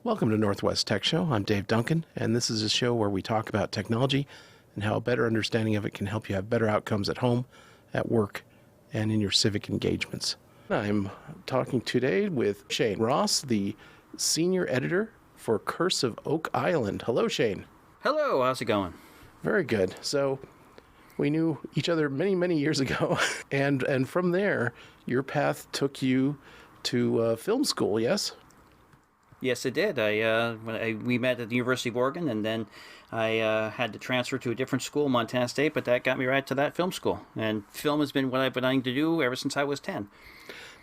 Welcome to Northwest Tech Show. I'm Dave Duncan, and this is a show where we talk about technology and how a better understanding of it can help you have better outcomes at home, at work, and in your civic engagements. I'm talking today with Shane Ross, the senior editor for Curse of Oak Island. Hello, Shane. Hello, how's it going? Very good. So we knew each other many, many years ago, and from there, your path took you to film school, yes? Yes, it did. We met at the University of Oregon, and then I had to transfer to a different school, Montana State, but that got me right to that film school. And film has been what I've been wanting to do ever since I was 10.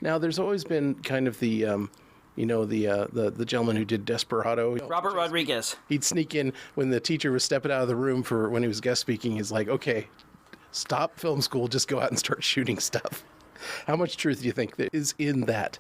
Now, there's always been kind of the gentleman who did Desperado. Robert Rodriguez. He'd sneak in when the teacher was stepping out of the room for when he was guest speaking. He's like, okay, stop film school, just go out and start shooting stuff. How much truth do you think there is in that?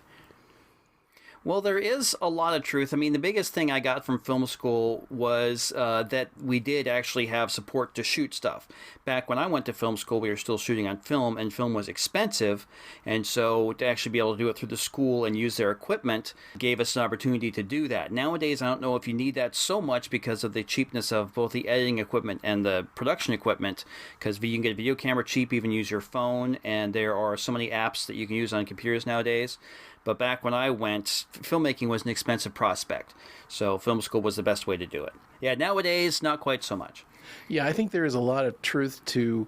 Well, there is a lot of truth. I mean, the biggest thing I got from film school was that we did actually have support to shoot stuff. Back when I went to film school, we were still shooting on film, and film was expensive. And so to actually be able to do it through the school and use their equipment gave us an opportunity to do that. Nowadays, I don't know if you need that so much because of the cheapness of both the editing equipment and the production equipment, because you can get a video camera cheap, even use your phone, and there are so many apps that you can use on computers nowadays. But back when I went, filmmaking was an expensive prospect, so film school was the best way to do it. Yeah, nowadays, not quite so much. Yeah, I think there is a lot of truth to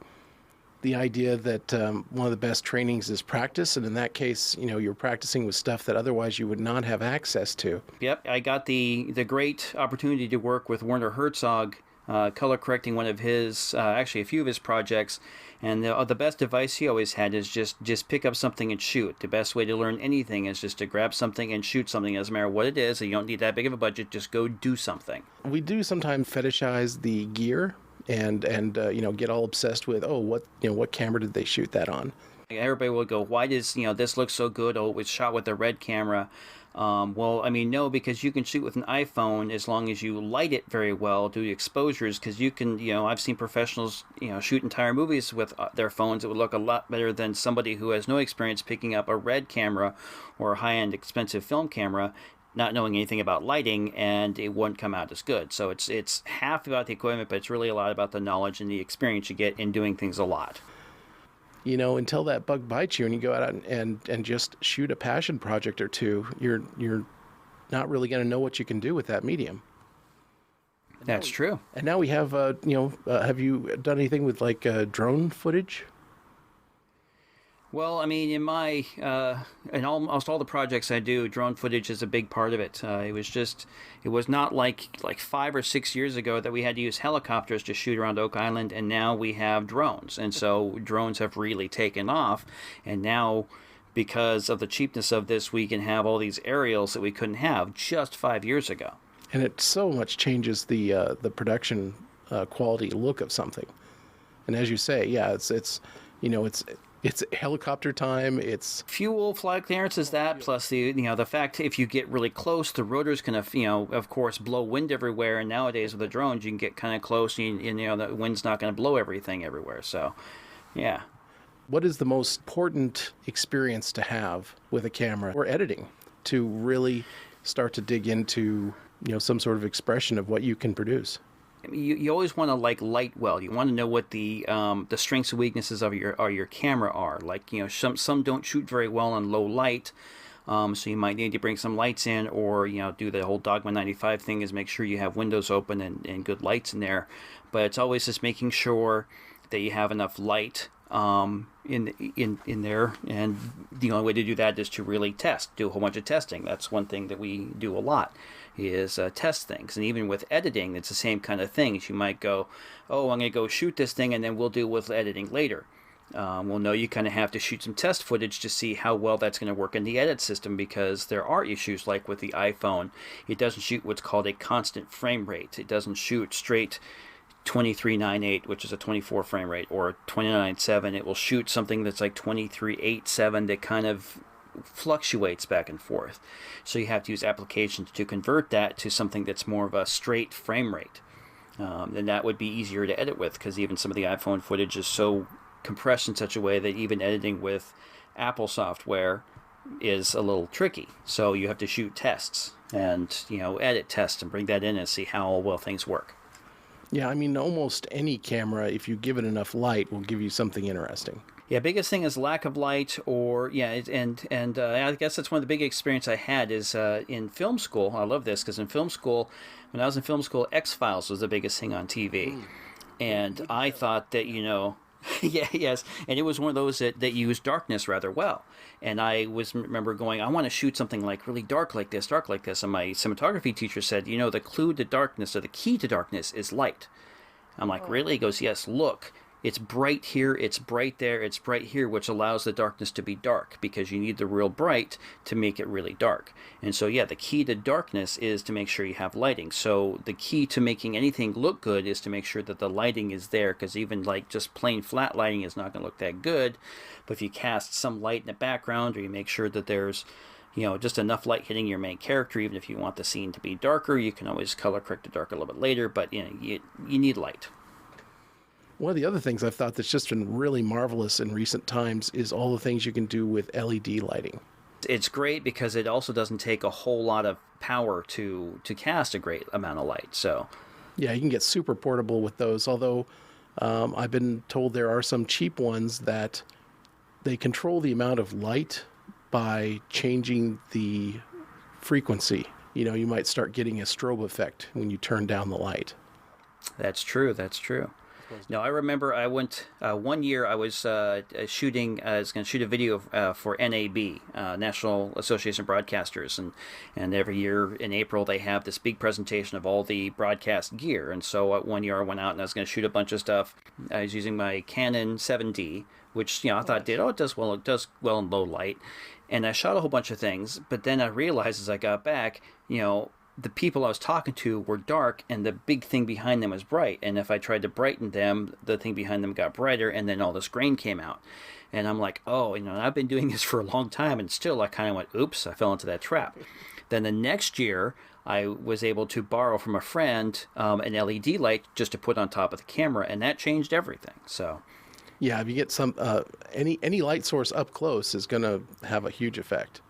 the idea that one of the best trainings is practice, and in that case, you're practicing with stuff that otherwise you would not have access to. Yep, I got the great opportunity to work with Werner Herzog, color correcting one of his, actually a few of his projects, and the best advice he always had is just pick up something and shoot. The best way to learn anything is just to grab something and shoot something. It doesn't matter what it is, you don't need that big of a budget, just go do something. We do sometimes fetishize the gear and get all obsessed with, what camera did they shoot that on? Everybody will go, why does this look so good? Oh, it was shot with a red camera. Well, I mean, no, because you can shoot with an iPhone as long as you light it very well, do the exposures, because you can, I've seen professionals, shoot entire movies with their phones. It would look a lot better than somebody who has no experience picking up a red camera or a high-end expensive film camera, not knowing anything about lighting, and it wouldn't come out as good. So it's half about the equipment, but it's really a lot about the knowledge and the experience you get in doing things a lot. Until that bug bites you and you go out and just shoot a passion project or two, you're not really going to know what you can do with that medium. That's true. And now we have, have you done anything with drone footage? Well, I mean, in almost all the projects I do, drone footage is a big part of it. It was not like 5 or 6 years ago that we had to use helicopters to shoot around Oak Island, and now we have drones. And so drones have really taken off, and now, because of the cheapness of this, we can have all these aerials that we couldn't have just 5 years ago. And it so much changes the production quality look of something. And as you say, yeah, it's helicopter time. It's fuel, flight clearance is that, plus the fact if you get really close, the rotor's going to of course blow wind everywhere. And nowadays with the drones, you can get kind of close, and the wind's not going to blow everything everywhere. So, yeah. What is the most important experience to have with a camera or editing to really start to dig into some sort of expression of what you can produce? You always want to light well. You want to know what the strengths and weaknesses of your camera are. Some don't shoot very well on low light, so you might need to bring some lights in, or do the whole Dogma 95 thing, is make sure you have windows open and good lights in there. But it's always just making sure that you have enough light in there, and the only way to do that is to really do a whole bunch of testing. That's one thing that we do a lot, is test things. And even with editing, it's the same kind of thing. You might go, I'm going to go shoot this thing, and then we'll deal with editing later. Well, no, you kind of have to shoot some test footage to see how well that's going to work in the edit system, because there are issues like with the iPhone. It doesn't shoot what's called a constant frame rate. It doesn't shoot straight 2398, which is a 24 frame rate, or 29.7. It will shoot something that's like 23.87 that kind of fluctuates back and forth. So you have to use applications to convert that to something that's more of a straight frame rate. then that would be easier to edit with, because even some of the iPhone footage is so compressed in such a way that even editing with Apple software is a little tricky. So you have to shoot tests and, edit tests and bring that in and see how well things work. Yeah, I mean, almost any camera, if you give it enough light, will give you something interesting. Yeah, biggest thing is lack of light, or and I guess that's one of the big experience I had is in film school. I love this because in film school, when I was in film school, X-Files was the biggest thing on TV, and I thought that yeah, yes, and it was one of those that used darkness rather well. And I remember going, I want to shoot something like really dark like this, and my cinematography teacher said, the clue to darkness, or the key to darkness, is light. I'm like, really? He goes, yes, look. It's bright here, it's bright there, it's bright here, which allows the darkness to be dark, because you need the real bright to make it really dark. And so, yeah, the key to darkness is to make sure you have lighting. So the key to making anything look good is to make sure that the lighting is there, because even like just plain flat lighting is not going to look that good. But if you cast some light in the background, or you make sure that there's just enough light hitting your main character, even if you want the scene to be darker, you can always color correct the dark a little bit later, but you need light. One of the other things I've thought that's just been really marvelous in recent times is all the things you can do with LED lighting. It's great because it also doesn't take a whole lot of power to cast a great amount of light. So, yeah, you can get super portable with those, although I've been told there are some cheap ones that they control the amount of light by changing the frequency. You might start getting a strobe effect when you turn down the light. That's true. No, I remember I went one year. I was shooting. I was going to shoot a video for NAB, National Association of Broadcasters, and every year in April they have this big presentation of all the broadcast gear. And so one year I went out and I was going to shoot a bunch of stuff. I was using my Canon 7D, which I thought it does well. It does well in low light, and I shot a whole bunch of things. But then I realized as I got back, the people I was talking to were dark, and the big thing behind them was bright. And if I tried to brighten them, the thing behind them got brighter, and then all this grain came out. And I'm like, oh, I've been doing this for a long time, and still I kind of went, oops, I fell into that trap. Then the next year, I was able to borrow from a friend an LED light just to put on top of the camera, and that changed everything. So, yeah, if you get some any light source up close is going to have a huge effect.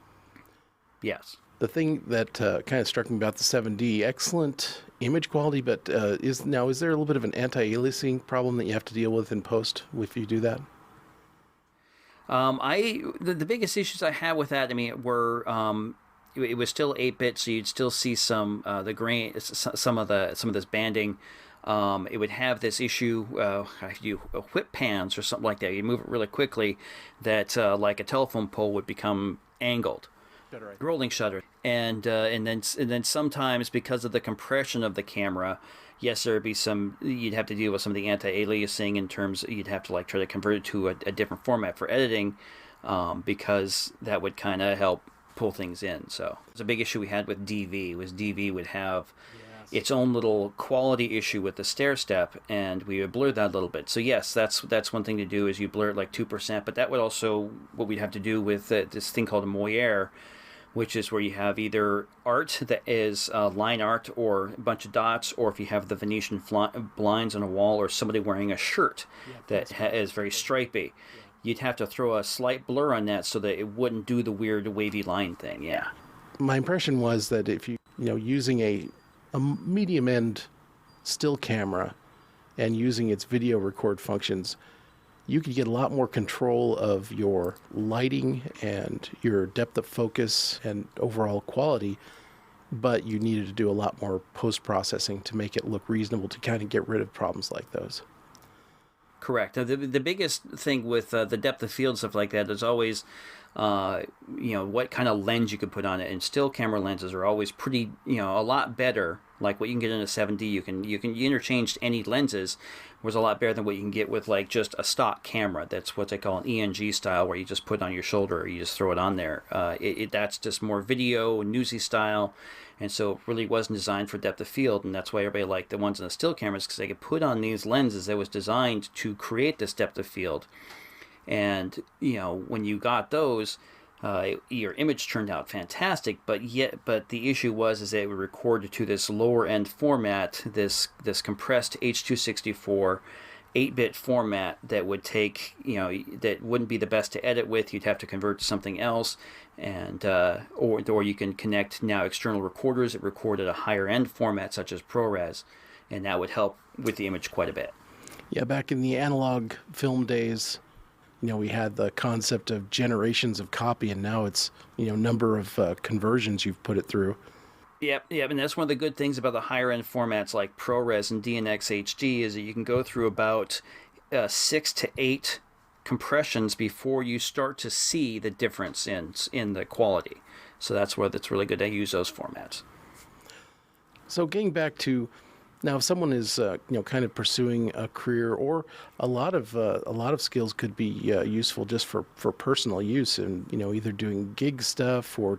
Yes. The thing that kind of struck me about the 7D, excellent image quality, but is there a little bit of an anti-aliasing problem that you have to deal with in post if you do that? The biggest issues I had with that, were it was still 8-bit, so you'd still see some the grain, some of this banding. It would have this issue, you whip pans or something like that. You move it really quickly, that like a telephone pole would become angled. Rolling shutter, and then sometimes because of the compression of the camera, yes, there'd be you'd have to deal with some of the anti-aliasing in terms you'd have to try to convert it to a different format for editing, because that would kind of help pull things in. So it's a big issue we had with DV was DV would have its own little quality issue with the stair step, and we would blur that a little bit. So yes, that's one thing to do, is you blur it like 2%, but that would also, what we'd have to do with this thing called a moire, which is where you have either art that is line art or a bunch of dots, or if you have the Venetian blinds on a wall, or somebody wearing a shirt that is very stripy, you'd have to throw a slight blur on that so that it wouldn't do the weird wavy line thing. Yeah. My impression was that if using a medium end still camera and using its video record functions, you could get a lot more control of your lighting and your depth of focus and overall quality, but you needed to do a lot more post-processing to make it look reasonable to kind of get rid of problems like those. Correct. The biggest thing with the depth of field, stuff like that, is always what kind of lens you could put on it. And still camera lenses are always pretty, a lot better. Like what you can get in a 7D, you can interchange any lenses, was a lot better than what you can get with just a stock camera. That's what they call an ENG style, where you just put it on your shoulder, or you just throw it on there. That's just more video, newsy style, and so it really wasn't designed for depth of field, and that's why everybody liked the ones in the still cameras, because they could put on these lenses that was designed to create this depth of field. And when you got those, your image turned out fantastic, but the issue was is that it would record to this lower end format, this compressed H.264 8-bit format that would take, that wouldn't be the best to edit with. You'd have to convert to something else, and or you can connect now external recorders that record at a higher end format such as ProRes, and that would help with the image quite a bit. Yeah, back in the analog film days, we had the concept of generations of copy, and now it's, number of conversions you've put it through. Yep, and that's one of the good things about the higher end formats like ProRes and DNX HD is that you can go through about 6 to 8 compressions before you start to see the difference in the quality. So that's where it's really good to use those formats. So getting back to now, if someone is kind of pursuing a career, or a lot of skills could be useful just for personal use, and either doing gig stuff or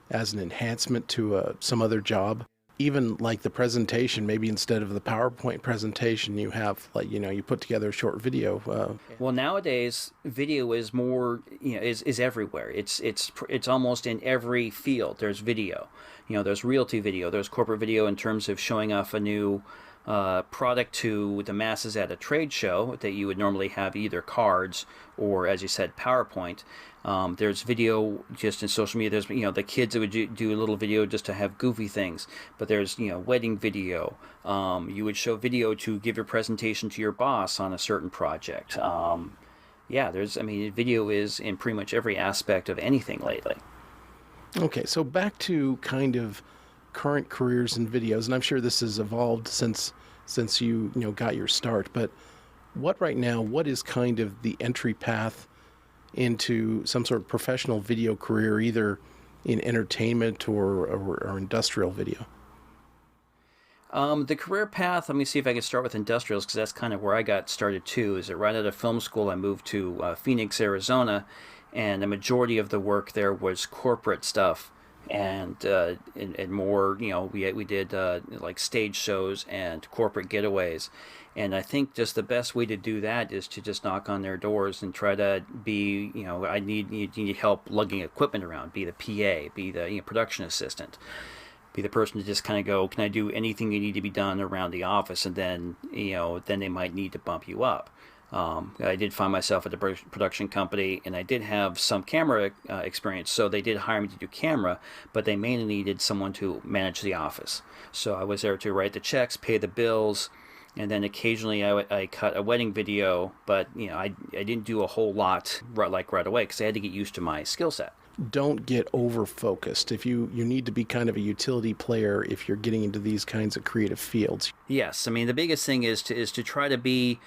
as an enhancement to some other job. Even like the presentation, maybe instead of the PowerPoint presentation, you have you put together a short video. Well, nowadays video is more is everywhere. It's almost in every field. There's video. There's realty video. There's corporate video in terms of showing off a new product to the masses at a trade show that you would normally have either cards or, as you said, PowerPoint. There's video just in social media. There's the kids that would do a little video just to have goofy things. But there's wedding video. You would show video to give your presentation to your boss on a certain project. Video is in pretty much every aspect of anything lately. Okay, so back to kind of current careers in videos, and I'm sure this has evolved since you got your start. But what is kind of the entry path into some sort of professional video career, either in entertainment or industrial video? The career path, let me see if I can start with industrials, because that's kind of where I got started too. Is that right out of film school I moved to Phoenix, Arizona, and the majority of the work there was corporate stuff, and more, we did like stage shows and corporate getaways. And I think just the best way to do that is to just knock on their doors and try to be, I need help lugging equipment around, be the PA, be the production assistant, be the person to just kind of go, can I do anything you need to be done around the office? And then, then they might need to bump you up. I did find myself at a production company, and I did have some camera experience, so they did hire me to do camera, but they mainly needed someone to manage the office. So I was there to write the checks, pay the bills, and then occasionally I cut a wedding video, but I didn't do a whole lot right away because I had to get used to my skill set. Don't get over focused. If you need to be kind of a utility player if you're getting into these kinds of creative fields. Yes, the biggest thing is to try to be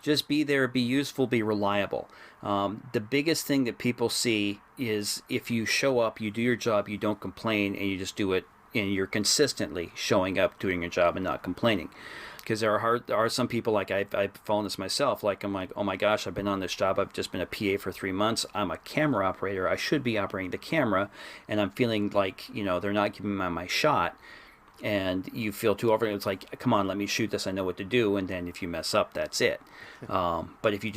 there, be useful, be reliable. The biggest thing that people see is if you show up, you do your job, you don't complain, and you just do it, and you're consistently showing up, doing your job, and not complaining. Because there are some people, like I've fallen this myself, like I'm like, oh my gosh, I've been on this job, I've just been a PA for 3 months, I'm a camera operator, I should be operating the camera, and I'm feeling like, they're not giving me my shot, and you feel too over. It's like, come on, let me shoot this, I know what to do, and then if you mess up, that's it. But if you're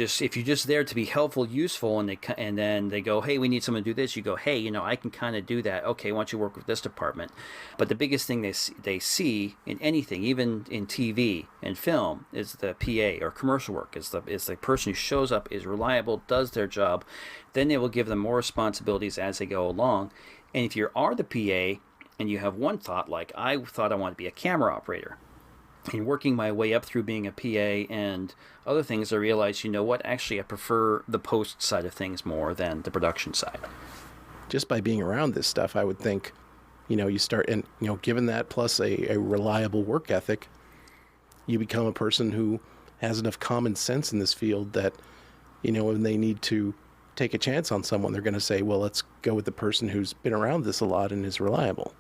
just there to be helpful, useful, and then they go, hey, we need someone to do this, you go, hey, I can kind of do that. Okay, why don't you work with this department? But the biggest thing they see in anything, even in TV and film, is the PA or commercial work. Is the person who shows up, is reliable, does their job. Then they will give them more responsibilities as they go along. And if you are the PA and you have one thought, like I thought I wanted to be a camera operator, and working my way up through being a PA and other things, I realized, actually I prefer the post side of things more than the production side. Just by being around this stuff, I would think, you start, and, given that plus a reliable work ethic, you become a person who has enough common sense in this field that, when they need to take a chance on someone, they're going to say, well, let's go with the person who's been around this a lot and is reliable.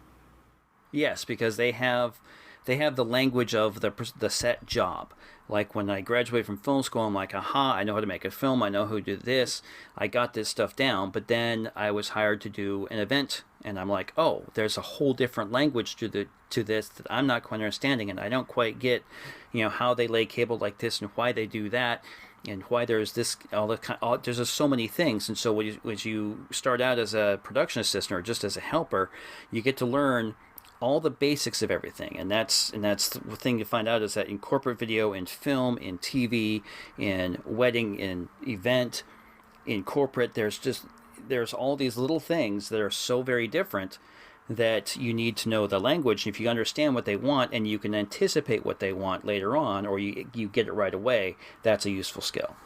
Yes, because they have the language of the set job. Like when I graduated from film school, I'm like, aha, I know how to make a film, I know who to do this, I got this stuff down. But then I was hired to do an event, and I'm like, oh, there's a whole different language to this that I'm not quite understanding, and I don't quite get, how they lay cable like this and why they do that. and why there's this there's just so many things. And so when you start out as a production assistant or just as a helper, you get to learn all the basics of everything. And that's the thing to find out, is that in corporate video, in film, in TV, in wedding, in event, in corporate, there's all these little things that are so very different that you need to know the language. If you understand what they want and you can anticipate what they want later on, or you get it right away, that's a useful skill.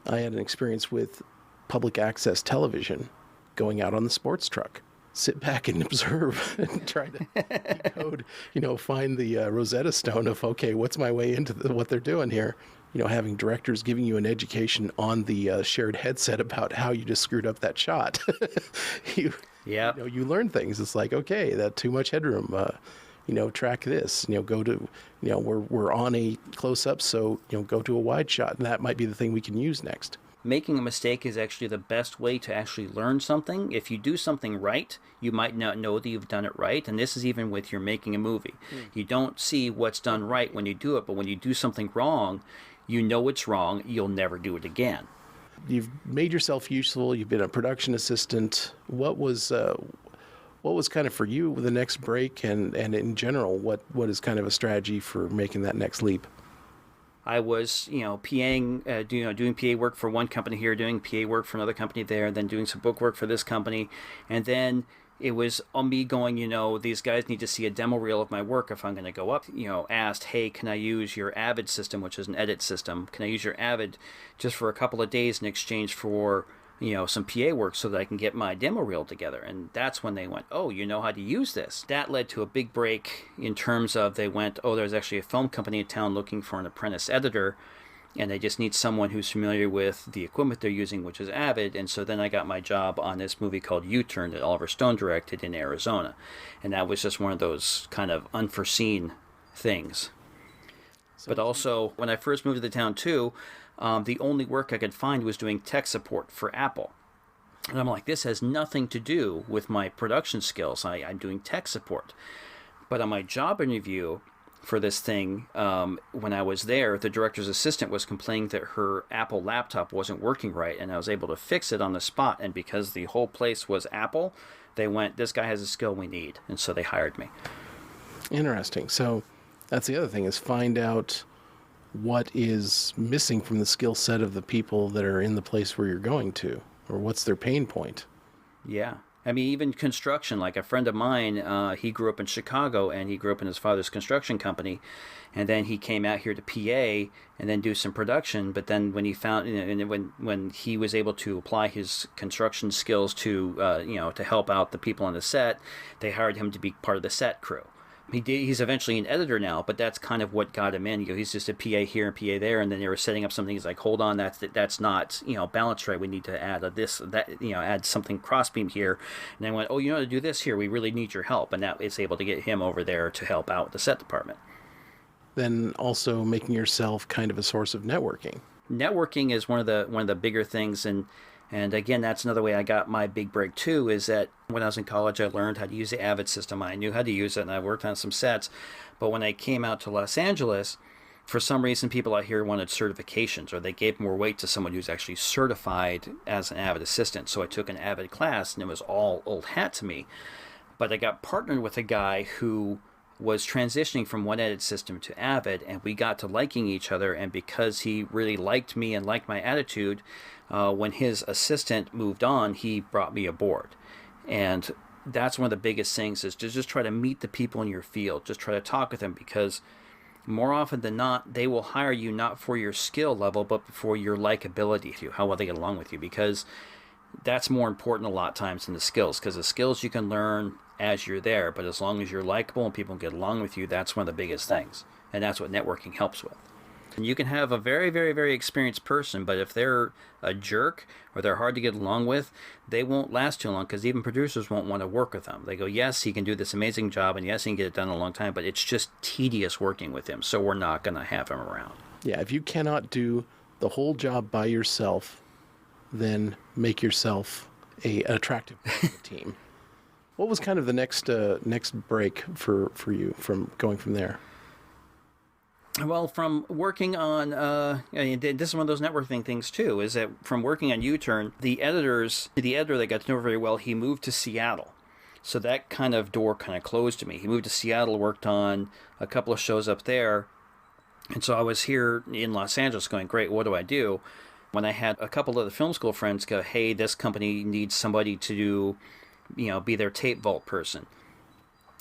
I had an experience with public access television, going out on the sports truck. Sit back and observe and try to decode, find the Rosetta Stone of, okay, what's my way into what they're doing here? Having directors giving you an education on the shared headset about how you just screwed up that shot. You learn things. It's like, okay, that too much headroom. Track this. Go to, we're on a close up, so go to a wide shot, and that might be the thing we can use next. Making a mistake is actually the best way to actually learn something. If you do something right, you might not know that you've done it right. And this is even with your making a movie. You don't see what's done right when you do it, but when you do something wrong, you know it's wrong. You'll never do it again. You've made yourself useful. You've been a production assistant. What was kind of for you the next break, and in general, what is kind of a strategy for making that next leap? I was, PAing, doing PA work for one company here, doing PA work for another company there, then doing some book work for this company. And then it was on me going, these guys need to see a demo reel of my work if I'm going to go up. Asked, hey, can I use your Avid system, which is an edit system? Can I use your Avid just for a couple of days in exchange for some PA work so that I can get my demo reel together? And that's when they went, oh, you know how to use this. That led to a big break in terms of, they went, oh, there's actually a film company in town looking for an apprentice editor, and they just need someone who's familiar with the equipment they're using, which is Avid. And so then I got my job on this movie called U-Turn that Oliver Stone directed in Arizona. And that was just one of those kind of unforeseen things. But also, when I first moved to the town too, the only work I could find was doing tech support for Apple. And I'm like, this has nothing to do with my production skills. I'm doing tech support. But on my job interview for this thing, when I was there, the director's assistant was complaining that her Apple laptop wasn't working right, and I was able to fix it on the spot. And because the whole place was Apple, they went, this guy has a skill we need. And so they hired me. Interesting. So that's the other thing, is find out what is missing from the skill set of the people that are in the place where you're going to, or what's their pain point. Yeah. I mean, even construction, like a friend of mine, he grew up in Chicago, and he grew up in his father's construction company, and then he came out here to PA and then do some production. But then when he found, when he was able to apply his construction skills to, to help out the people on the set, they hired him to be part of the set crew. He's eventually an editor now, but that's kind of what got him in. He's just a PA here and PA there, and then they were setting up something. He's like, hold on, that's not balanced right. We need to add add something crossbeam here. And I went, oh, to do this here, we really need your help, and that is able to get him over there to help out the set department. Then also making yourself kind of a source of networking. Networking is one of the bigger things, and again, that's another way I got my big break too, is that when I was in college, I learned how to use the Avid system. I knew how to use it, and I worked on some sets. But when I came out to Los Angeles, for some reason, people out here wanted certifications, or they gave more weight to someone who's actually certified as an Avid assistant. So I took an Avid class, and it was all old hat to me. But I got partnered with a guy who was transitioning from one edit system to Avid, and we got to liking each other. And because he really liked me and liked my attitude, when his assistant moved on, he brought me aboard. And that's one of the biggest things, is to just try to meet the people in your field. Just try to talk with them, because more often than not, they will hire you not for your skill level, but for your likability, how well they get along with you, because that's more important a lot of times than the skills, because the skills you can learn as you're there, but as long as you're likable and people get along with you, that's one of the biggest things. And that's what networking helps with. And you can have a very, very, very experienced person, but if they're a jerk or they're hard to get along with, they won't last too long, because even producers won't want to work with them. They go, yes, he can do this amazing job, and yes, he can get it done in a long time, but it's just tedious working with him, so we're not going to have him around. Yeah, if you cannot do the whole job by yourself, then make yourself an attractive team. What was kind of the next break for you from going from there? Well, from working on, this is one of those networking things too, is that from working on U-Turn, the editor that got to know very well, he moved to Seattle. So that kind of door kind of closed to me. He moved to Seattle, worked on a couple of shows up there. And so I was here in Los Angeles going, great, what do I do? When I had a couple of the film school friends go, hey, this company needs somebody to do, be their tape vault person.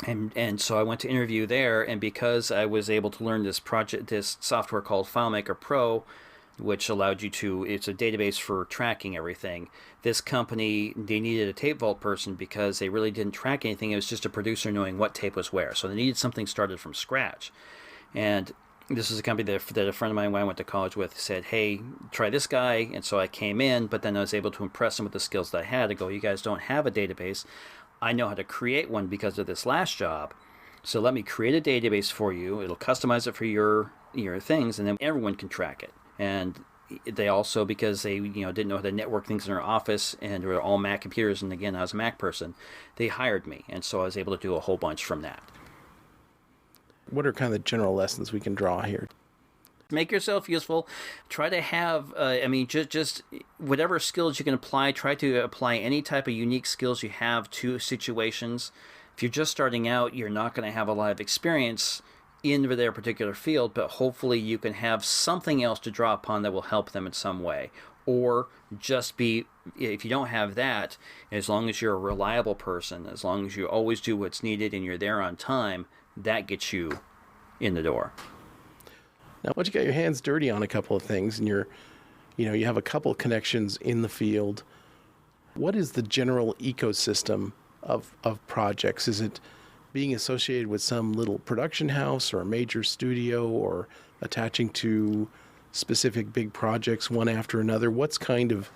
And so I went to interview there, and because I was able to learn this software called FileMaker Pro, which allowed you to, it's a database for tracking everything. This company, they needed a tape vault person because they really didn't track anything. It was just a producer knowing what tape was where. So they needed something started from scratch. And this is a company that a friend of mine who I went to college with said, hey, try this guy. And so I came in, but then I was able to impress them with the skills that I had. I go, you guys don't have a database. I know how to create one because of this last job. So let me create a database for you. It'll customize it for your things, and then everyone can track it. And they also, because they didn't know how to network things in their office, and they were all Mac computers, and again, I was a Mac person, they hired me. And so I was able to do a whole bunch from that. What are kind of the general lessons we can draw here? Make yourself useful. Try to have, just whatever skills you can apply, try to apply any type of unique skills you have to situations. If you're just starting out, you're not going to have a lot of experience in their particular field, but hopefully you can have something else to draw upon that will help them in some way. Or just be, if you don't have that, as long as you're a reliable person, as long as you always do what's needed and you're there on time, that gets you in the door. Now, once you got your hands dirty on a couple of things and you have a couple of connections in the field, what is the general ecosystem of projects? Is it being associated with some little production house or a major studio or attaching to specific big projects one after another? What's kind of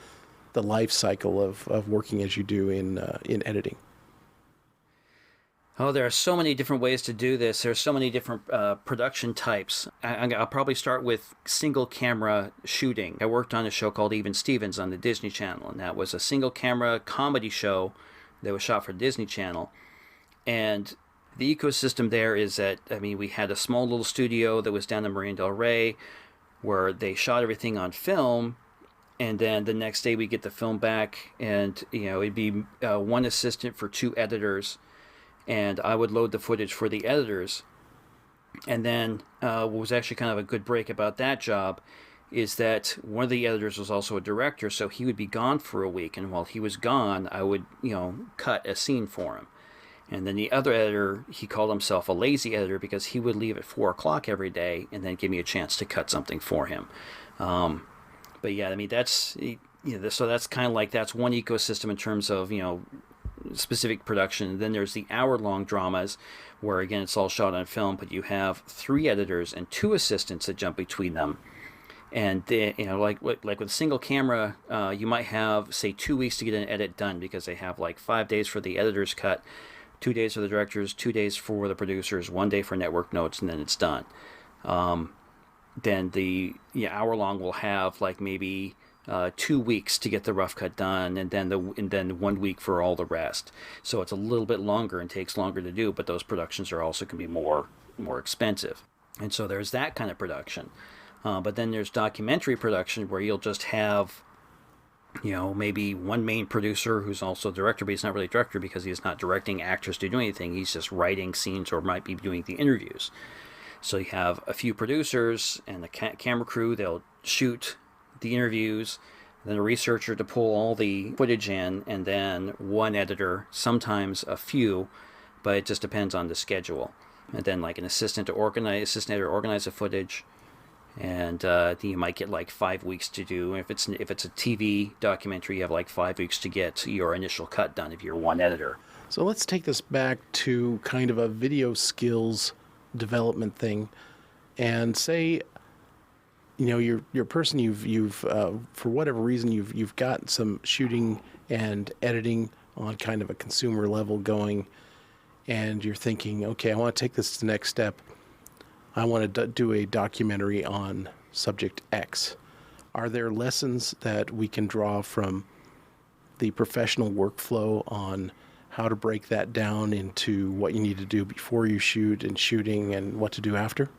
the life cycle of working as you do in editing? Oh, there are so many different ways to do this. There's so many different production types. I'll probably start with single camera shooting. I worked on a show called Even Stevens on the Disney Channel, and that was a single camera comedy show that was shot for Disney Channel. And the ecosystem there is that, we had a small little studio that was down in Marina del Rey where they shot everything on film. And then the next day we get the film back, and it'd be one assistant for two editors. And I would load the footage for the editors. And then what was actually kind of a good break about that job is that one of the editors was also a director, so he would be gone for a week. And while he was gone, I would, cut a scene for him. And then the other editor, he called himself a lazy editor because he would leave at 4 o'clock every day and then give me a chance to cut something for him. But yeah, that's, so that's kind of like, that's one ecosystem in terms of, specific production. And then there's the hour-long dramas where, again, it's all shot on film, but you have 3 editors and 2 assistants that jump between them. And they, like with single camera, you might have, say, 2 weeks to get an edit done because they have like 5 days for the editor's cut, 2 days for the directors, 2 days for the producers, 1 day for network notes, and then it's done. Then the hour-long will have like maybe 2 weeks to get the rough cut done, and then 1 week for all the rest. So it's a little bit longer and takes longer to do, but those productions are also can be more expensive. And so there's that kind of production. But then there's documentary production where you'll just have, maybe one main producer who's also director, but he's not really director because he's not directing actors to do anything. He's just writing scenes or might be doing the interviews. So you have a few producers and the camera crew. They'll shoot the interviews, then a researcher to pull all the footage in, and then one editor, sometimes a few, but it just depends on the schedule. And then like an assistant editor organize the footage, and you might get like 5 weeks to do. If it's a TV documentary, you have like 5 weeks to get your initial cut done if you're one editor. So let's take this back to kind of a video skills development thing, and say, you're a person you've for whatever reason you've got some shooting and editing on kind of a consumer level going, and you're thinking, okay, I want to take this to the next step. I want to do a documentary on subject X. Are there lessons that we can draw from the professional workflow on how to break that down into what you need to do before you shoot and shooting and what to do after?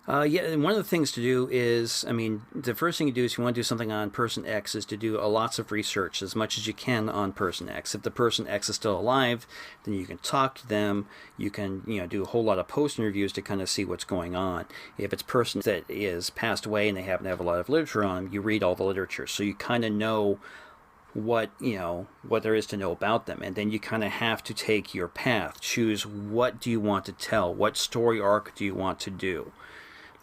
Yeah, and one of the things to do is, I mean, the first thing you do is you want to do something on person X is to do lots of research as much as you can on person X. If the person X is still alive, then you can talk to them. You can, do a whole lot of post interviews to kind of see what's going on. If it's person that is passed away and they happen to have a lot of literature on them, you read all the literature, so you kind of know what there is to know about them, and then you kind of have to take your path, choose what do you want to tell, what story arc do you want to do.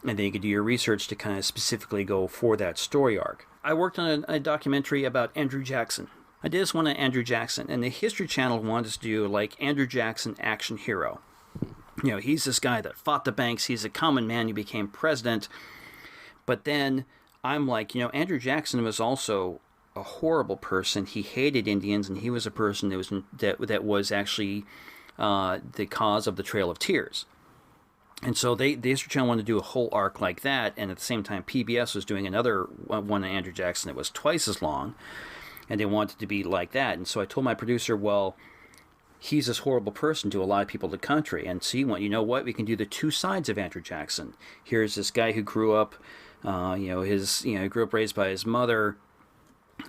And then you can do your research to kind of specifically go for that story arc. I worked on a documentary about Andrew Jackson. I did this one on Andrew Jackson, and the History Channel wanted us to do like Andrew Jackson action hero. He's this guy that fought the banks. He's a common man who became president. But then I'm like, Andrew Jackson was also a horrible person. He hated Indians, and he was a person that was actually the cause of the Trail of Tears. And so the History Channel wanted to do a whole arc like that, and at the same time PBS was doing another one on Andrew Jackson that was twice as long, and they wanted it to be like that. And so I told my producer, well, he's this horrible person to a lot of people in the country, and so you know what, we can do the two sides of Andrew Jackson. Here's this guy who grew up, grew up raised by his mother,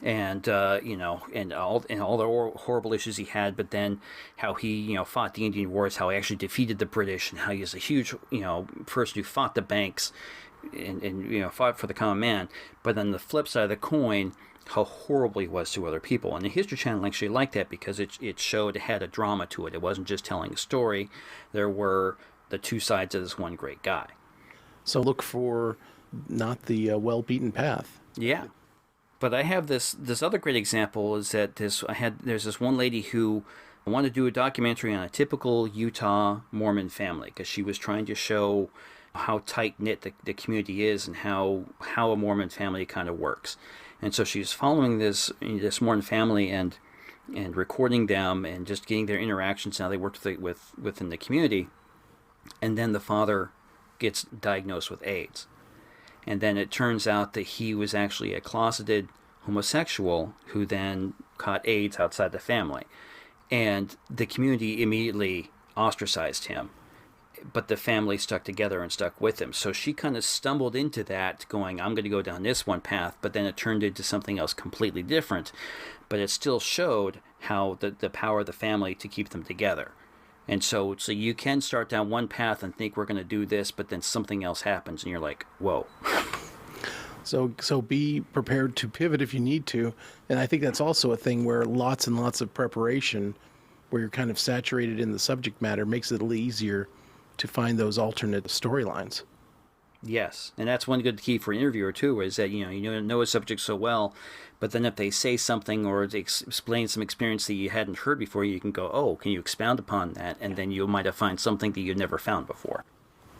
and and all the horrible issues he had, but then how he fought the Indian Wars, how he actually defeated the British, and how he was a huge person who fought the banks and fought for the common man. But then the flip side of the coin, how horrible he was to other people. And the History Channel actually liked that because it showed it had a drama to it. It wasn't just telling a story. There were the two sides of this one great guy. So look for not the well-beaten path. Yeah. But I have this other great example is that there's this one lady who wanted to do a documentary on a typical Utah Mormon family because she was trying to show how tight-knit the community is and how a Mormon family kind of works. And so she's following this Mormon family and recording them and just getting their interactions, how they work within the community. And then the father gets diagnosed with AIDS. And then it turns out that he was actually a closeted homosexual who then caught AIDS outside the family. And the community immediately ostracized him. But the family stuck together and stuck with him. So she kind of stumbled into that going, I'm going to go down this one path. But then it turned into something else completely different. But it still showed how the power of the family to keep them together. And so you can start down one path and think we're going to do this, but then something else happens, and you're like, whoa. So be prepared to pivot if you need to. And I think that's also a thing where lots and lots of preparation, where you're kind of saturated in the subject matter, makes it a little easier to find those alternate storylines. Yes, and that's one good key for an interviewer, too, is that, you know a subject so well, but then if they say something or they explain some experience that you hadn't heard before, you can go, oh, can you expound upon that? And then you might have found something that you'd never found before.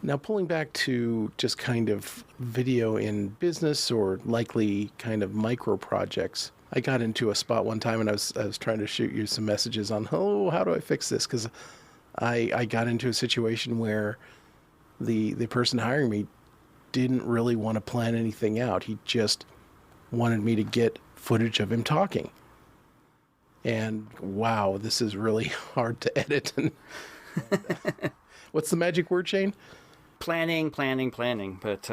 Now, pulling back to just kind of video in business or likely kind of micro projects, I got into a spot one time and I was trying to shoot you some messages on, how do I fix this? Because I got into a situation where the person hiring me didn't really want to plan anything out. He just wanted me to get footage of him talking. And wow, this is really hard to edit. And what's the magic word, Shane? Planning. But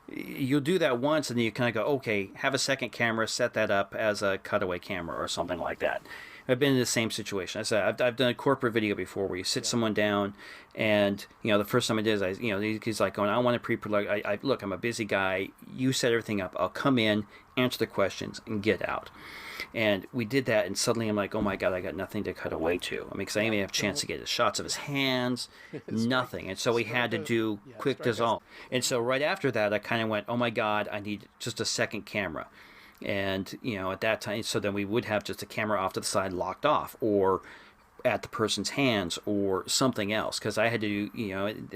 you'll do that once and then you kind of go, okay, have a second camera, set that up as a cutaway camera or something like that. I've been in the same situation. I said I've done a corporate video before where you sit someone down, and the first time I did is he's like going, I want to pre-product. Look, I'm a busy guy. You set everything up. I'll come in, answer the questions, and get out. And we did that, and suddenly I'm like, oh my God, I got nothing to cut away to. I mean, because I didn't even have a chance to get shots of his hands, nothing. And so we had to do quick dissolve. And so right after that, I kind of went, oh my God, I need just a second camera. And, at that time, so then we would have just a camera off to the side locked off or at the person's hands or something else. Because I had to,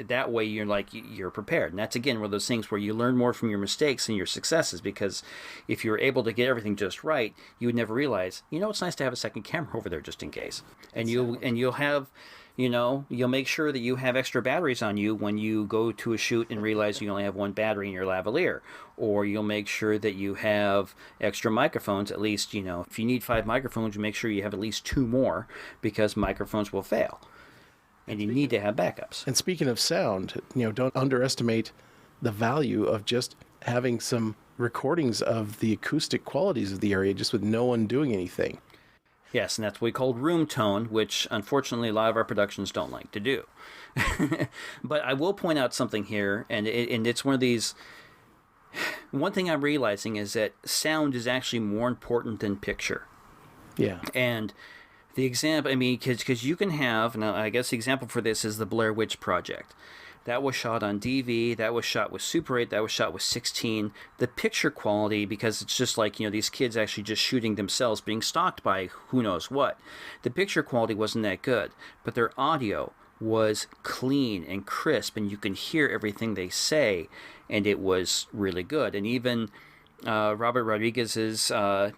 that way you're prepared. And that's, again, one of those things where you learn more from your mistakes and your successes. Because if you're able to get everything just right, you would never realize, it's nice to have a second camera over there just in case. And you'll have... you'll make sure that you have extra batteries on you when you go to a shoot and realize you only have one battery in your lavalier. Or you'll make sure that you have extra microphones, at least, if you need 5 microphones, you make sure you have at least 2 more because microphones will fail. And you need to have backups. And speaking of sound, don't underestimate the value of just having some recordings of the acoustic qualities of the area just with no one doing anything. Yes, and that's what we call room tone, which unfortunately a lot of our productions don't like to do. But I will point out something here, and it's one of these. One thing I'm realizing is that sound is actually more important than picture. Yeah. And the example, I mean, because you can have, and I guess the example for this is the Blair Witch Project. That was shot on DV, that was shot with Super 8, that was shot with 16. The picture quality, because it's just like, these kids actually just shooting themselves, being stalked by who knows what. The picture quality wasn't that good, but their audio was clean and crisp, and you can hear everything they say, and it was really good. And even Robert Rodriguez's El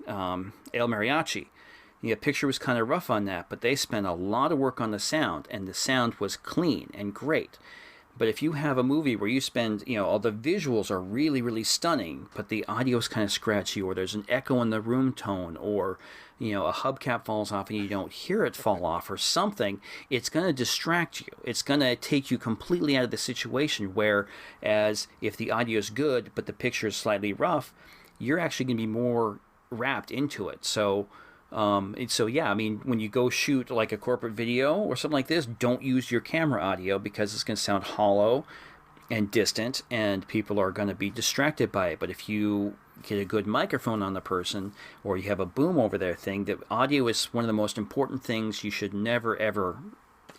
Mariachi, the picture was kind of rough on that, but they spent a lot of work on the sound, and the sound was clean and great. But if you have a movie where you spend, all the visuals are really, really stunning, but the audio is kind of scratchy, or there's an echo in the room tone, or, a hubcap falls off and you don't hear it fall off or something, it's going to distract you. It's going to take you completely out of the situation, whereas if the audio is good, but the picture is slightly rough, you're actually going to be more wrapped into it. So yeah, I mean, when you go shoot like a corporate video or something like this, don't use your camera audio because it's going to sound hollow and distant, and people are going to be distracted by it. But if you get a good microphone on the person, or you have a boom over their thing, the audio is one of the most important things. You should never, ever,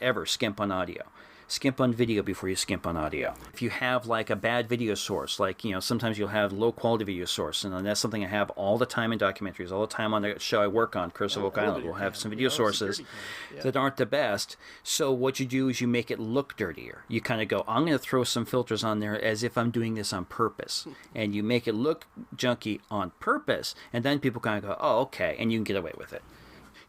ever skimp on audio. Skimp on video before you skimp on audio. If you have like a bad video source, like, sometimes you'll have low quality video source, and that's something I have all the time in documentaries, all the time on the show I work on, Curse of Oak Island. We'll have some video sources that aren't the best. So what you do is you make it look dirtier. You kind of go, I'm going to throw some filters on there as if I'm doing this on purpose. And you make it look junky on purpose, and then people kind of go, oh, okay, and you can get away with it.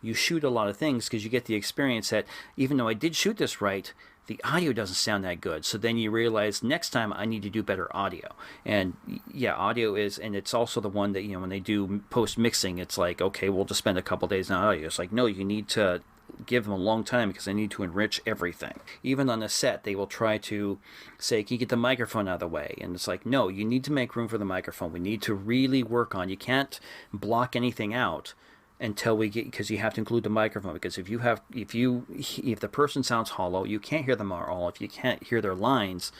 You shoot a lot of things because you get the experience that even though I did shoot this right, the audio doesn't sound that good. So then you realize next time I need to do better audio. And yeah, audio is, and it's also the one that, when they do post mixing, it's like, okay, we'll just spend a couple days on audio. It's like, no, you need to give them a long time because they need to enrich everything. Even on the set, they will try to say, can you get the microphone out of the way? And it's like, no, you need to make room for the microphone. We need to really work on, you can't block anything out until we get, because you have to include the microphone, because if the person sounds hollow, you can't hear them at all. If you can't hear their lines,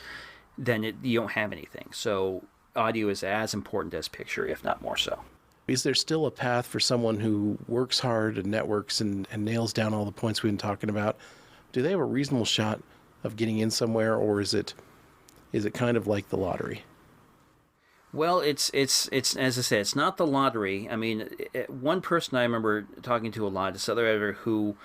then you don't have anything. So audio is as important as picture, if not more so. Is there still a path for someone who works hard and networks and nails down all the points we've been talking about? Do they have a reasonable shot of getting in somewhere, or is it kind of like the lottery? Well, it's as I say, it's not the lottery. I mean, one person I remember talking to a lot, this other editor who,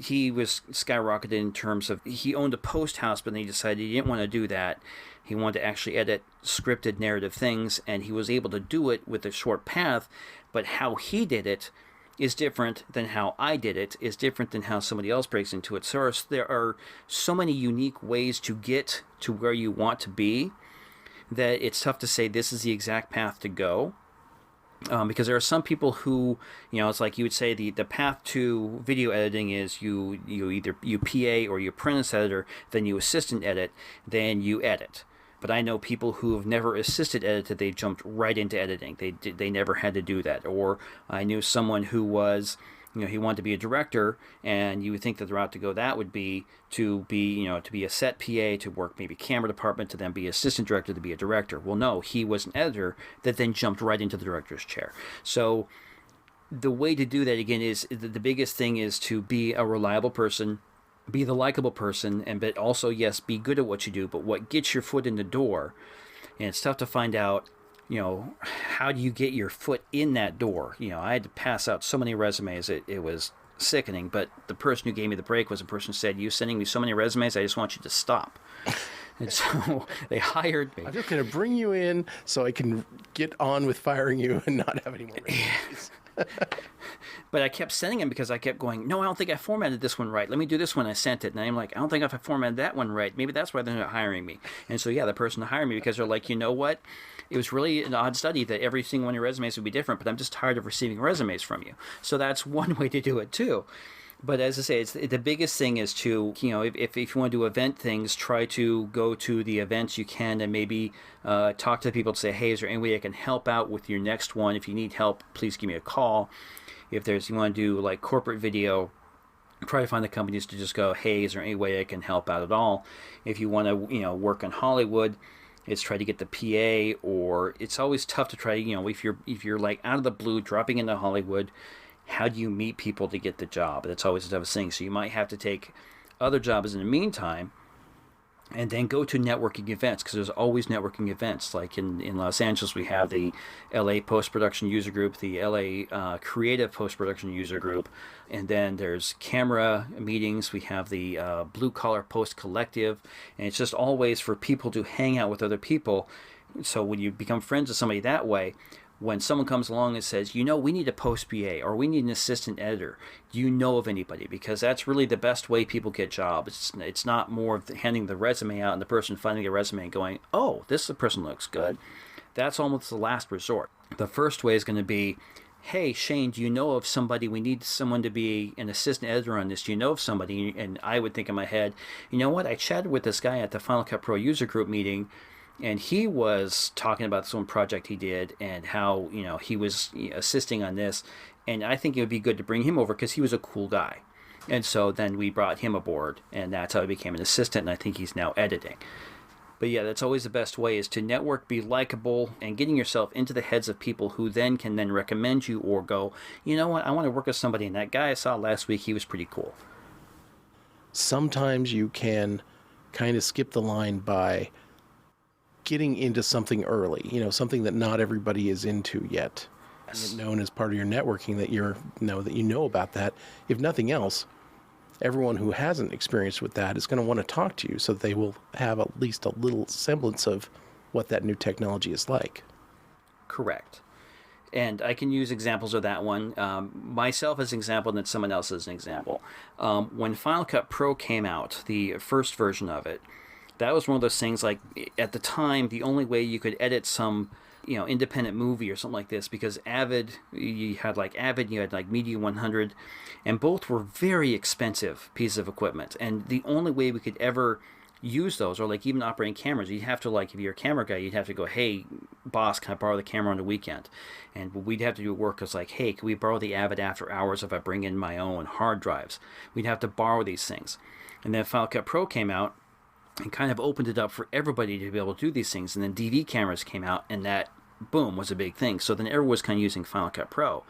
he was skyrocketed in terms of, he owned a post house, but then he decided he didn't want to do that. He wanted to actually edit scripted narrative things, and he was able to do it with a short path, but how he did it is different than how I did it, is different than how somebody else breaks into it. So there are so many unique ways to get to where you want to be that it's tough to say this is the exact path to go. Because there are some people who, it's like you would say the path to video editing is you either you PA or you apprentice editor, then you assistant edit, then you edit. But I know people who have never assisted edited, they jumped right into editing. They never had to do that. Or I knew someone who was, he wanted to be a director, and you would think that the route to go that would be to be a set PA, to work maybe camera department, to then be assistant director, to be a director. Well, no, he was an editor that then jumped right into the director's chair. So the way to do that, again, is the biggest thing is to be a reliable person, be the likable person, but also, yes, be good at what you do, but what gets your foot in the door. And it's tough to find out, how do you get your foot in that door? I had to pass out so many resumes, it was sickening, but the person who gave me the break was a person who said, you're sending me so many resumes, I just want you to stop. And so they hired me. I'm just going to bring you in so I can get on with firing you and not have any more resumes. But I kept sending them because I kept going, no, I don't think I formatted this one right. Let me do this one. I sent it. And I'm like, I don't think I formatted that one right. Maybe that's why they're not hiring me. And so, yeah, the person hired me because they're like, you know what? It was really an odd study that every single one of your resumes would be different, but I'm just tired of receiving resumes from you. So that's one way to do it, too. But as I say, the biggest thing is to, if you want to do event things, try to go to the events you can and maybe talk to the people to say, hey, is there any way I can help out with your next one? If you need help, please give me a call. If you want to do like corporate video, try to find the companies to just go, hey, is there any way I can help out at all? If you want to, work in Hollywood, it's try to get the PA, or it's always tough to try, if you're like out of the blue dropping into Hollywood, how do you meet people to get the job? That's always the toughest thing. So you might have to take other jobs in the meantime and then go to networking events, because there's always networking events. Like in Los Angeles, we have the LA Post-Production User Group, the LA Creative Post-Production User Group, and then there's camera meetings. We have the Blue Collar Post Collective, and it's just always for people to hang out with other people. So when you become friends with somebody that way, when someone comes along and says, we need a post BA or we need an assistant editor, do you know of anybody? Because that's really the best way people get jobs. It's not more of handing the resume out and the person finding a resume and going, oh, this person looks good. That's almost the last resort. The first way is going to be, hey, Shane, do you know of somebody? We need someone to be an assistant editor on this. Do you know of somebody? And I would think in my head, you know what? I chatted with this guy at the Final Cut Pro user group meeting, and he was talking about this one project he did and how, he was assisting on this. And I think it would be good to bring him over because he was a cool guy. And so then we brought him aboard, and that's how he became an assistant, and I think he's now editing. But yeah, that's always the best way, is to network, be likable, and getting yourself into the heads of people who then can then recommend you or go, you know what, I want to work with somebody, and that guy I saw last week, he was pretty cool. Sometimes you can kind of skip the line by getting into something early, something that not everybody is into yet. Yes. Known as part of your networking, that you know about that. If nothing else, everyone who hasn't experienced with that is going to want to talk to you, so they will have at least a little semblance of what that new technology is like. Correct. And I can use examples of that one, myself as an example, and then someone else as an example. When Final Cut Pro came out, the first version of it, that was one of those things, like, at the time, the only way you could edit some, independent movie or something like this, because Avid, you had Media 100, and both were very expensive pieces of equipment. And the only way we could ever use those, or like even operating cameras, you'd have to, if you're a camera guy, you'd have to go, hey, boss, can I borrow the camera on the weekend? And we'd have to do work as like, hey, can we borrow the Avid after hours if I bring in my own hard drives? We'd have to borrow these things. And then Final Cut Pro came out and kind of opened it up for everybody to be able to do these things. And then DV cameras came out, and that, boom, was a big thing. So then everyone was kind of using Final Cut Pro.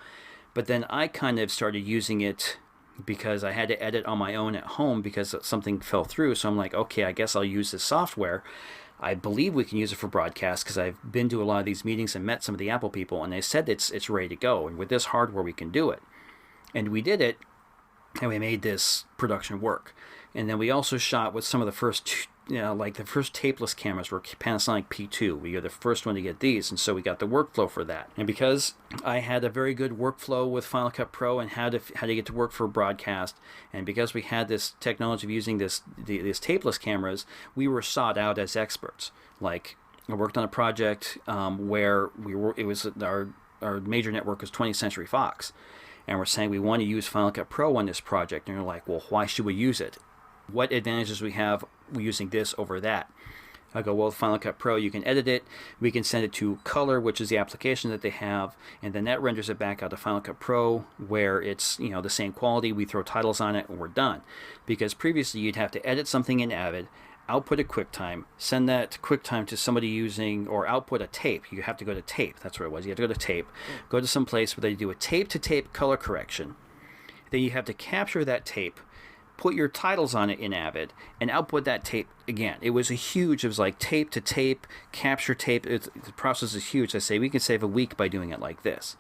But then I kind of started using it because I had to edit on my own at home because something fell through. So I'm like, okay, I guess I'll use this software. I believe we can use it for broadcast because I've been to a lot of these meetings and met some of the Apple people, and they said it's ready to go. And with this hardware, we can do it. And we did it, and we made this production work. And then we also shot with some of the first, the first tapeless cameras were Panasonic P2. We were the first one to get these, and so we got the workflow for that. And because I had a very good workflow with Final Cut Pro and how to get to work for broadcast, and because we had this technology of using these tapeless cameras, we were sought out as experts. Like, I worked on a project where our major network was 20th Century Fox, and we're saying we want to use Final Cut Pro on this project, and you're like, well, why should we use it? What advantages we have using this over that? I go, well, Final Cut Pro, you can edit it. We can send it to Color, which is the application that they have, and then that renders it back out to Final Cut Pro, where it's the same quality. We throw titles on it, and we're done. Because previously, you'd have to edit something in Avid, output a QuickTime, send that to QuickTime to somebody using, or output a tape. You have to go to tape. That's what it was. You have to go to tape. Go to some place where they do a tape-to-tape color correction. Then you have to capture that tape, put your titles on it in Avid, and output that tape again. It was like tape to tape, capture tape. The process is huge. I say we can save a week by doing it like this.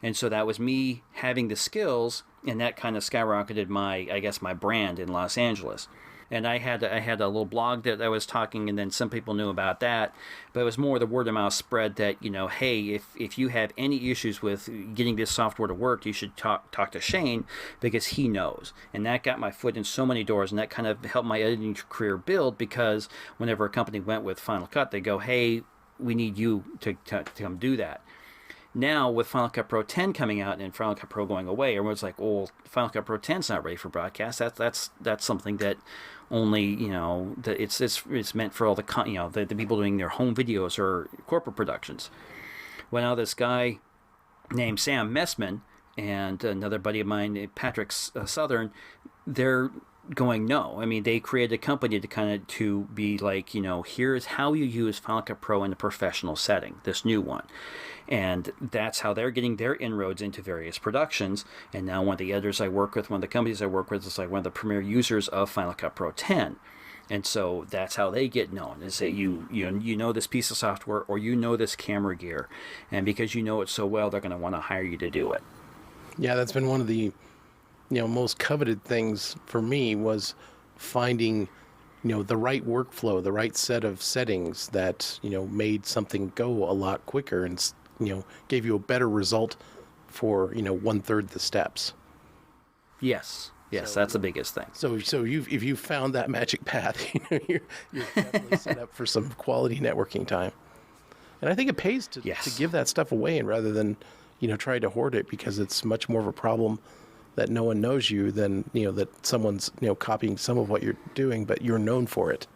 And so that was me having the skills, and that kind of skyrocketed my brand in Los Angeles. And I had a little blog that I was talking, and then some people knew about that. But it was more the word of mouth spread that, hey, if you have any issues with getting this software to work, you should talk to Shane, because he knows. And that got my foot in so many doors, and that kind of helped my editing career build, because whenever a company went with Final Cut, they go, hey, we need you to come do that. Now with Final Cut Pro 10 coming out and Final Cut Pro going away, everyone's like, "Oh, Final Cut Pro 10's not ready for broadcast." That's something that only that it's meant for all the the people doing their home videos or corporate productions. Well, now this guy named Sam Messman and another buddy of mine, Patrick Southern, they're going no. I mean, they created a company to be like, here's how you use Final Cut Pro in a professional setting, this new one. And that's how they're getting their inroads into various productions. And now one of the editors I work with, one of the companies I work with, is like one of the premier users of Final Cut Pro 10. And so that's how they get known, is that you know this piece of software, or you know this camera gear. And because you know it so well, they're going to want to hire you to do it. Yeah, that's been one of the most coveted things for me, was finding the right workflow, the right set of settings that made something go a lot quicker and gave you a better result for 1/3 the steps. Yes, that's the biggest thing. So if you found that magic path, you're definitely set up for some quality networking time. And I think it pays to give that stuff away, and rather than try to hoard it, because it's much more of a problem that no one knows you than that someone's copying some of what you're doing, but you're known for it.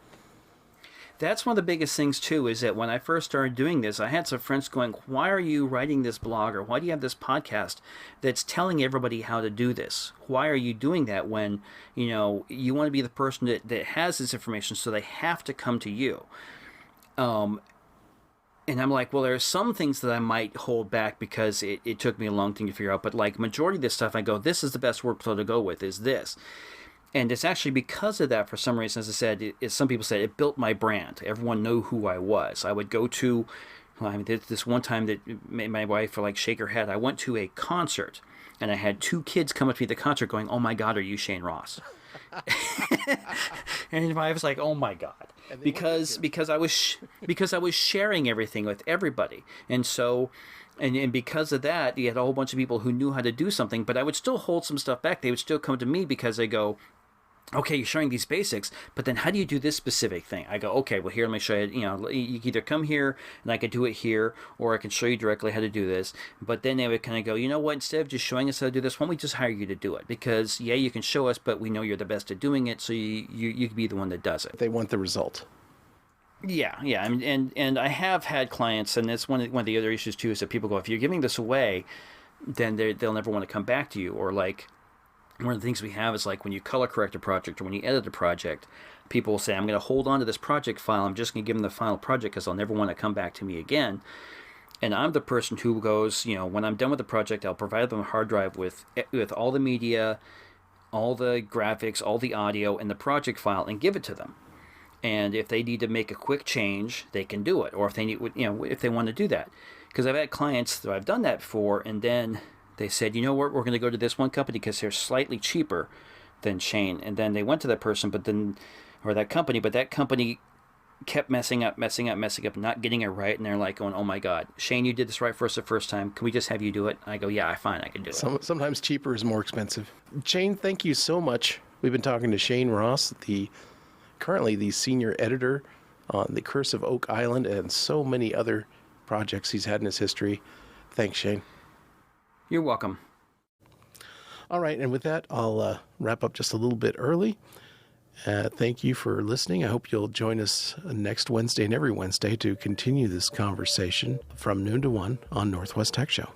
That's one of the biggest things too, is that when I first started doing this, I had some friends going, "Why are you writing this blog, or why do you have this podcast that's telling everybody how to do this? Why are you doing that when you want to be the person that has this information, so they have to come to you?" And I'm like, well, there are some things that I might hold back because it took me a long time to figure out. But like majority of this stuff, I go, this is the best workflow to go with, is this. And it's actually because of that, for some reason, as I said, some people said it built my brand. Everyone knew who I was. I would go to, this one time that made my wife shake her head. I went to a concert, and I had 2 kids come up to me at the concert going, "Oh my God, are you Shane Ross?" And I was like, "Oh my God," because I was sharing everything with everybody, and so. And because of that, you had a whole bunch of people who knew how to do something, but I would still hold some stuff back. They would still come to me because they go, "Okay, you're showing these basics, but then how do you do this specific thing?" I go, "Okay, well, here, let me show you. You can either come here and I can do it here, or I can show you directly how to do this." But then they would kind of go, "You know what? Instead of just showing us how to do this, why don't we just hire you to do it? Because you can show us, but we know you're the best at doing it, so you can be the one that does it." They want the result. Yeah, and I have had clients, and that's one of the other issues too, is that people go, if you're giving this away, then they'll never want to come back to you. Or like, one of the things we have is like when you color correct a project or when you edit a project, people will say, "I'm going to hold on to this project file. I'm just going to give them the final project because they'll never want to come back to me again." And I'm the person who goes, when I'm done with the project, I'll provide them a hard drive with all the media, all the graphics, all the audio, and the project file, and give it to them. And if they need to make a quick change, they can do it. Or if they need, if they want to do that, because I've had clients that I've done that before, and then they said, "You know what, we're going to go to this one company because they're slightly cheaper than Shane." And then they went to that person, or that company kept messing up, not getting it right. And they're like going, "Oh my God, Shane, you did this right for us the first time. Can we just have you do it?" I go, "Yeah, fine, I can do it." Sometimes cheaper is more expensive. Shane, thank you so much. We've been talking to Shane Ross, currently the senior editor on The Curse of Oak Island, and so many other projects he's had in his history. Thanks, Shane. You're welcome. All right, and with that, I'll wrap up just a little bit early. Thank you for listening. I hope you'll join us next Wednesday and every Wednesday to continue this conversation from noon to 1 on Northwest Tech Show.